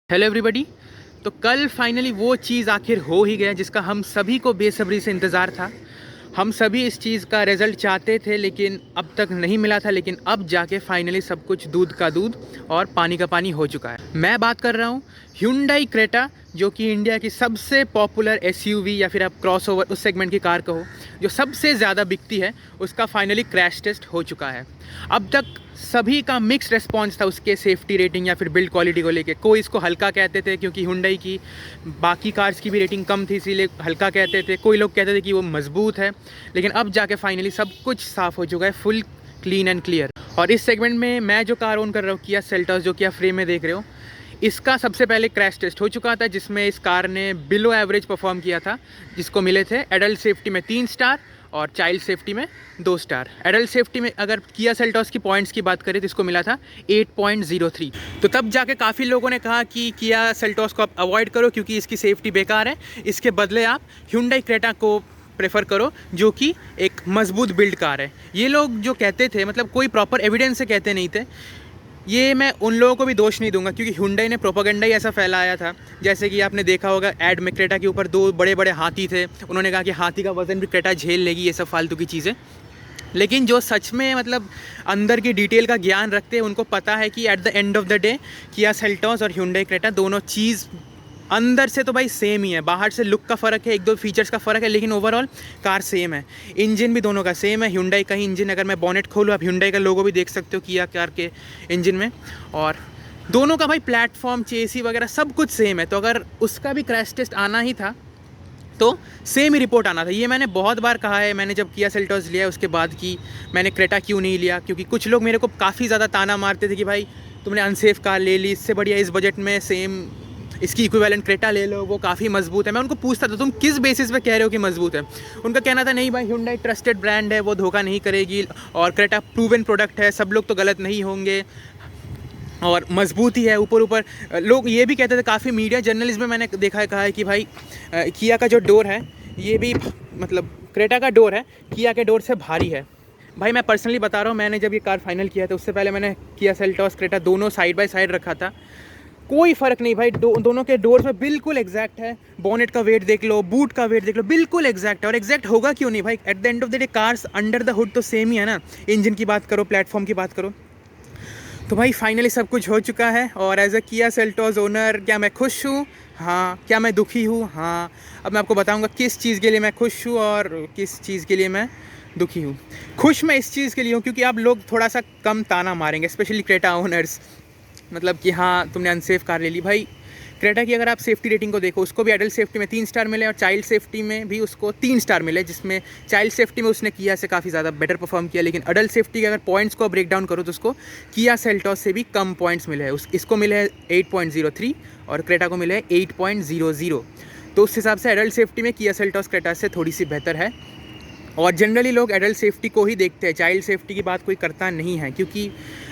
Hello everybody. तो कल finally वो चीज़ आखिर हो ही गया जिसका हम सभी को बेसब्री से इंतज़ार था। हम सभी इस चीज़ का रिज़ल्ट चाहते थे लेकिन अब तक नहीं मिला था, लेकिन अब जाके फाइनली सब कुछ दूध का दूध और पानी का पानी हो चुका है। मैं बात कर रहा हूँ Hyundai क्रेटा, जो कि इंडिया की सबसे पॉपुलर एसयूवी या फिर आप क्रॉसओवर उस सेगमेंट की कार कहो जो सबसे ज़्यादा बिकती है, उसका फाइनली क्रैश टेस्ट हो चुका है। अब तक सभी का मिक्स रिस्पॉन्स था उसके सेफ्टी रेटिंग या फिर बिल्ड क्वालिटी को लेके। कोई इसको हल्का कहते थे क्योंकि Hyundai की बाकी कार्स की भी रेटिंग कम थी इसीलिए हल्का कहते थे, कोई लोग कहते थे कि वो मजबूत है। लेकिन अब जाके फाइनली सब कुछ साफ़ हो चुका है, फुल क्लीन एंड क्लियर। और इस सेगमेंट में मैं जो कार ओन कर रहा हूँ किया सेल्टॉस, जो कि आप फ्रेम में देख रहे हो, इसका सबसे पहले क्रैश टेस्ट हो चुका था जिसमें इस कार ने बिलो एवरेज परफॉर्म किया था, जिसको मिले थे एडल्ट सेफ्टी में 3 स्टार और चाइल्ड सेफ्टी में 2 स्टार। एडल्ट सेफ्टी में अगर किया सेल्टॉस की पॉइंट्स की बात करें तो इसको मिला था 8.03। तो तब जाके काफ़ी लोगों ने कहा कि किया सेल्टॉस को आप अवॉइड करो क्योंकि इसकी सेफ्टी बेकार है, इसके बदले आप Hyundai क्रेटा को प्रेफर करो जो कि एक मजबूत बिल्ड कार है। ये लोग जो कहते थे मतलब कोई प्रॉपर एविडेंस से कहते नहीं थे। ये मैं उन लोगों को भी दोष नहीं दूंगा क्योंकि Hyundai ने प्रोपेगेंडा ही ऐसा फैलाया था। जैसे कि आपने देखा होगा ऐड में क्रेटा के ऊपर 2 बड़े बड़े हाथी थे, उन्होंने कहा कि हाथी का वज़न भी क्रेटा झेल लेगी, ये सब फालतू की चीज़ें। लेकिन जो सच में मतलब अंदर की डिटेल का ज्ञान रखते हैं उनको पता है कि at the end of the day Kia Seltos और Hyundai क्रेटा दोनों चीज़ अंदर से तो भाई सेम ही है। बाहर से लुक का फ़र्क है, 1-2 फीचर्स का फ़र्क है, लेकिन ओवरऑल कार सेम है। इंजन भी दोनों का सेम है। Hyundai का ही इंजन, अगर मैं बॉनेट खोलूँ आप Hyundai का लोगो भी देख सकते हो किया कार के इंजन में। और दोनों का भाई प्लेटफॉर्म, चेसी वगैरह सब कुछ सेम है। तो अगर उसका भी क्रैश टेस्ट आना ही था तो सेम ही रिपोर्ट आना था। ये मैंने बहुत बार कहा है, मैंने जब किया सेल्टॉस लिया उसके बाद कि मैंने क्रेटा क्यों नहीं लिया, क्योंकि कुछ लोग मेरे को काफ़ी ज़्यादा ताना मारते थे कि भाई तुमने अनसेफ कार ले ली, इससे बढ़िया इस बजट में सेम इसकी इक्विवेलेंट क्रेटा ले लो, वो काफ़ी मजबूत है। मैं उनको पूछता था तुम किस बेसिस पे कह रहे हो कि मजबूत है। उनका कहना था नहीं भाई Hyundai ट्रस्टेड ब्रांड है, वो धोखा नहीं करेगी और क्रेटा प्रूवन प्रोडक्ट है, सब लोग तो गलत नहीं होंगे और मजबूत ही है। ऊपर लोग ये भी कहते थे, काफ़ी मीडिया जर्नलिस्ट में मैंने देखा है, कहा है कि भाई किया का जो डोर है ये भी मतलब क्रेटा का डोर है किया के डोर से भारी है। भाई मैं पर्सनली बता रहा हूँ, मैंने जब ये कार फाइनल किया था उससे पहले मैंने किया सेल्टॉस क्रेटा दोनों साइड बाय साइड रखा था, कोई फ़र्क नहीं भाई। दोनों के डोर्स में बिल्कुल एग्जैक्ट है। बोनेट का वेट देख लो, बूट का वेट देख लो, बिल्कुल एग्जैक्ट है। और एग्जैक्ट होगा क्यों नहीं भाई, at the end of the day cars under the hood तो सेम ही है ना। इंजन की बात करो, प्लेटफॉर्म की बात करो। तो भाई फाइनली सब कुछ हो चुका है। और as a Kia Seltos owner क्या मैं खुश हूँ? हाँ। क्या मैं दुखी हूँ? हाँ। अब मैं आपको बताऊँगा किस चीज़ के लिए मैं खुश हूँ और किस चीज़ के लिए मैं दुखी हूँ। खुश मैं इस चीज़ के लिए हूँ क्योंकि आप लोग थोड़ा सा कम ताना मारेंगे, स्पेशली क्रेटा ओनर्स, मतलब कि हाँ तुमने अनसेफ कार ले ली। भाई क्रेटा की अगर आप सेफ्टी रेटिंग को देखो, उसको भी एडल्ट सेफ्टी में 3 स्टार मिले और चाइल्ड सेफ्टी में भी उसको 3 स्टार मिले, जिसमें चाइल्ड सेफ्टी में उसने किया से काफ़ी ज़्यादा बेटर परफॉर्म किया। लेकिन अडल्ट सेफ्टी के अगर पॉइंट्स को ब्रेक डाउन करो तो उसको किया सेल्टॉस से भी कम पॉइंट्स मिले हैं। इसको मिले हैं 8.03 और क्रेटा को मिले हैं 8.00। तो उस हिसाब से एडल्ट सेफ्टी में किया सेल्टॉस क्रेटा से थोड़ी सी बेहतर है। और जनरली लोग एडल्ट सेफ्टी को ही देखते हैं, चाइल्ड सेफ्टी की बात कोई करता नहीं है, क्योंकि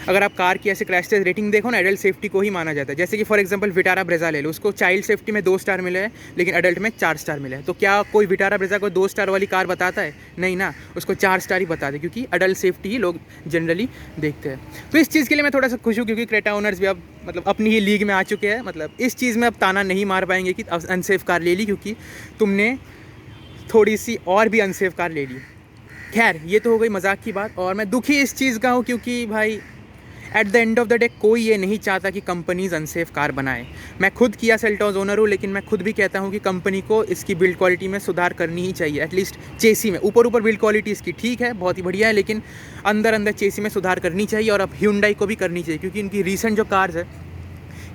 अगर आप कार की ऐसे क्रैश टेस्ट रेटिंग देखो ना, एडल्ट सेफ्टी को ही माना जाता है। जैसे कि फॉर एग्जांपल विटारा ब्रेजा ले लो, उसको चाइल्ड सेफ्टी में 2 स्टार मिले हैं लेकिन एडल्ट में 4 स्टार मिले हैं। तो क्या कोई विटारा ब्रेजा को 2 स्टार वाली कार बताता है? नहीं ना, उसको 4 स्टार ही बताते हैं क्योंकि एडल्ट सेफ्टी ही लोग जनरली देखते हैं। तो इस चीज़ के लिए मैं थोड़ा सा खुश हूँ क्योंकि क्रेटा ओनर्स भी अब मतलब अपनी ही लीग में आ चुके हैं। मतलब इस चीज़ में अब ताना नहीं मार पाएंगे कि अनसेफ कार ले ली क्योंकि तुमने थोड़ी सी और भी अनसेफ कार ले ली। खैर ये तो हो गई मजाक की बात। और मैं दुखी इस चीज़ का हूँ क्योंकि भाई at the end of the day कोई ये नहीं चाहता कि कंपनीज अनसेफ कार बनाए। मैं खुद किया सेल्टॉस ओनर हूँ लेकिन मैं खुद भी कहता हूँ कि कंपनी को इसकी बिल्ड क्वालिटी में सुधार करनी ही चाहिए। एटलीस्ट चेसी में, ऊपर बिल्ड क्वालिटी इसकी ठीक है, बहुत ही बढ़िया है, लेकिन अंदर चेसी में सुधार करनी चाहिए। और अब Hyundai को भी करनी चाहिए क्योंकि इनकी रिसेंट जो कार्स है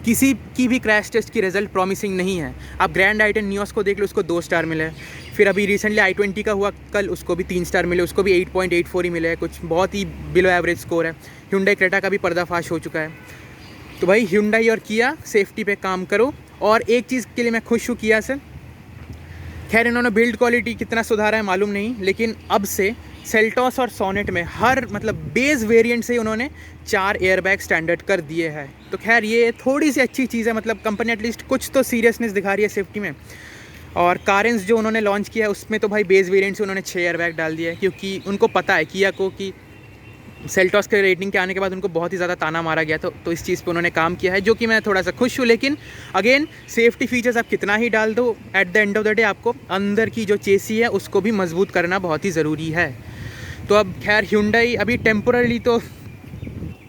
किसी की भी क्रैश टेस्ट की रिजल्ट प्रॉमिसिंग नहीं है। आप ग्रैंड आई10 नियोस को देख लो, उसको 2 स्टार मिले। फिर अभी रिसेंटली i20 का हुआ कल, उसको भी 3 स्टार मिले, उसको भी 8.84 ही मिले हैं, कुछ बहुत ही बिलो एवरेज स्कोर है। Hyundai क्रेटा का भी पर्दाफाश हो चुका है। तो भाई Hyundai और किया सेफ्टी पे काम करो। और एक चीज़ के लिए मैं खुश हूँ किया से, खैर इन्होंने बिल्ड क्वालिटी कितना सुधारा है मालूम नहीं, लेकिन अब से सेल्टॉस और सोनेट में हर मतलब बेस वेरिएंट से उन्होंने 4 एयरबैग स्टैंडर्ड कर दिए हैं। तो खैर ये थोड़ी सी अच्छी चीज़ है, मतलब कंपनी एटलीस्ट कुछ तो सीरियसनेस दिखा रही है सेफ्टी में। और कारेंस जो उन्होंने लॉन्च किया है उसमें तो भाई बेस वेरिएंट से उन्होंने 6 एयरबैग डाल दिया है क्योंकि उनको पता है किया को कि सेल्टॉस के रेटिंग के आने के बाद उनको बहुत ही ज़्यादा ताना मारा गया था, तो इस चीज़ पे उन्होंने काम किया है, जो कि मैं थोड़ा सा खुश हूँ। लेकिन अगेन सेफ्टी फीचर्स आप कितना ही डाल दो, at the end of the day आपको अंदर की जो चेसी है उसको भी मजबूत करना बहुत ही ज़रूरी है। तो अब खैर Hyundai अभी टेम्पोरली तो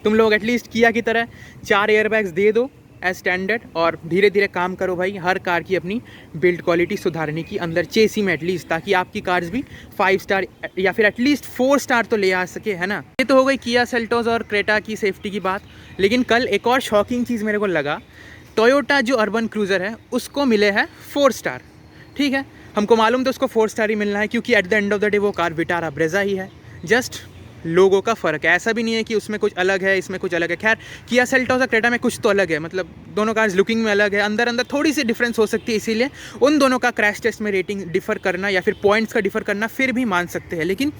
तुम लोग एटलीस्ट किया की तरह 4 एयरबैग्स दे दो एज स्टैंडर्ड, और धीरे धीरे काम करो भाई हर कार की अपनी बिल्ड क्वालिटी सुधारने की अंदर चेसी में एटलीस्ट, ताकि आपकी कार्स भी 5 स्टार या फिर एटलीस्ट 4 स्टार तो ले आ सके, है ना। ये तो हो गई किया सेल्टोस और क्रेटा की सेफ्टी की बात। लेकिन कल एक और शॉकिंग चीज़ मेरे को लगा, टोयोटा जो अर्बन क्रूज़र है उसको मिले हैं 4 स्टार। ठीक है, हमको मालूम तो उसको 4 स्टार ही मिलना है, क्योंकि at the end of the day वो कार विटारा ब्रेजा ही है, जस्ट लोगों का फ़र्क है। ऐसा भी नहीं है कि उसमें कुछ अलग है इसमें कुछ अलग है। खैर किया सेल्टोस और क्रेटा में कुछ तो अलग है, मतलब दोनों कार्स लुकिंग में अलग है, अंदर अंदर थोड़ी सी डिफरेंस हो सकती है, इसीलिए उन दोनों का क्रैश टेस्ट में रेटिंग डिफर करना या फिर पॉइंट्स का डिफर करना फिर भी मान सकते हैं। लेकिन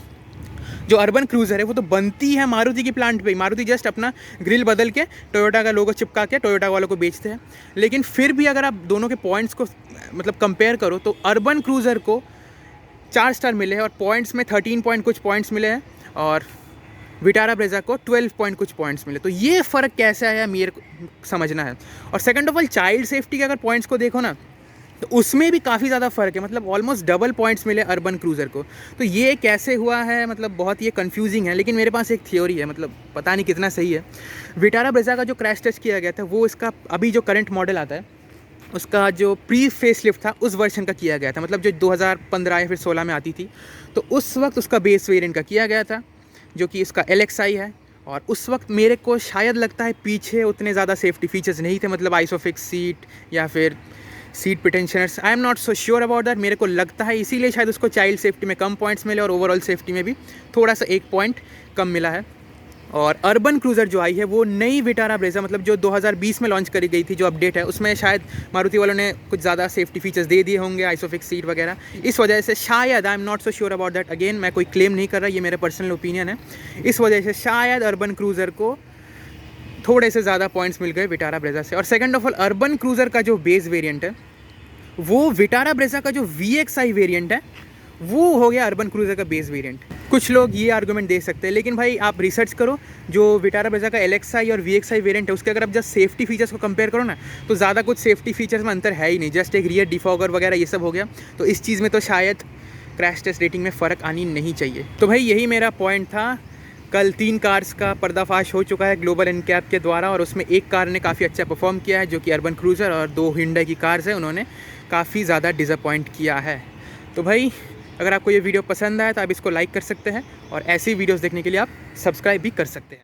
जो अर्बन क्रूज़र है वो तो बनती है मारुति की प्लांट पे, मारुति जस्ट अपना ग्रिल बदल के टोयोटा का लोगो चिपका के टोयोटा वालों को बेचते हैं। लेकिन फिर भी अगर आप दोनों के पॉइंट्स को मतलब कंपेयर करो तो अर्बन क्रूज़र को 4 स्टार मिले हैं और पॉइंट्स में 13 पॉइंट कुछ पॉइंट्स मिले हैं, और विटारा ब्रेजा को 12 पॉइंट कुछ पॉइंट्स मिले। तो ये फ़र्क कैसे आया मेरे को समझना है। और second of all child safety के अगर पॉइंट्स को देखो ना तो उसमें भी काफ़ी ज़्यादा फ़र्क है, मतलब ऑलमोस्ट डबल पॉइंट्स मिले अर्बन क्रूज़र को। तो ये कैसे हुआ है, मतलब बहुत ये कंफ्यूजिंग है। लेकिन मेरे पास एक थ्योरी है, मतलब पता नहीं कितना सही है। विटारा ब्रेजा का जो क्रैश टेस्ट किया गया था वो इसका अभी जो करंट मॉडल आता है उसका जो प्री फेस लिफ्ट था उस वर्जन का किया गया था, मतलब जो 2015 या फिर 16 में आती थी, तो उस वक्त उसका बेस वेरिएंट का किया गया था, जो कि इसका LXI है। और उस वक्त मेरे को शायद लगता है पीछे उतने ज़्यादा सेफ्टी फीचर्स नहीं थे, मतलब आइसोफिक्स सीट या फिर seat pretensioners, I am not so sure about that. मेरे को लगता है इसीलिए शायद उसको चाइल्ड सेफ्टी में कम पॉइंट्स मिले और ओवरऑल सेफ्टी में भी थोड़ा सा 1 पॉइंट कम मिला है। और अर्बन क्रूज़र जो आई है वो नई विटारा ब्रेजा, मतलब जो 2020 में लॉन्च करी गई थी, जो अपडेट है उसमें शायद मारुति वालों ने कुछ ज़्यादा सेफ्टी फीचर्स दे दिए होंगे, आइसोफिक्स सीट वगैरह। इस वजह से शायद, आई am not so sure about that, again मैं कोई क्लेम नहीं कर रहा, ये मेरे पर्सनल ओपिनियन है। इस वजह से शायद अर्बन क्रूज़र को थोड़े से ज़्यादा पॉइंट्स मिल गए विटारा ब्रेजा से। और second of all urban cruiser का जो बेस वेरियंट है वो विटारा ब्रेजा का जो VXI वेरिएंट है वो हो गया अर्बन क्रूज़र का बेस वेरिएंट। कुछ लोग ये आर्गुमेंट दे सकते हैं, लेकिन भाई आप रिसर्च करो, जो विटारा ब्रेजा का LXI और VXI वेरिएंट है उसके अगर आप जस्ट सेफ्टी फीचर्स को कंपेयर करो ना तो ज़्यादा कुछ सेफ्टी फीचर्स में अंतर है ही नहीं, जस्ट एक रियर डिफॉगर वगैरह ये सब हो गया। तो इस चीज़ में तो शायद क्रैश टेस्ट रेटिंग में फ़र्क आनी नहीं चाहिए। तो भाई यही मेरा पॉइंट था। कल 3 कार्स का पर्दाफाश हो चुका है ग्लोबल एनकैप के द्वारा, और उसमें एक कार ने काफ़ी अच्छा परफॉर्म किया है जो कि अर्बन क्रूज़र, और 2 Hyundai की कार्स है उन्होंने काफ़ी ज़्यादा डिसअपॉइंट किया है। तो भाई अगर आपको ये वीडियो पसंद आया तो आप इसको लाइक कर सकते हैं, और ऐसी वीडियोस देखने के लिए आप सब्सक्राइब भी कर सकते हैं।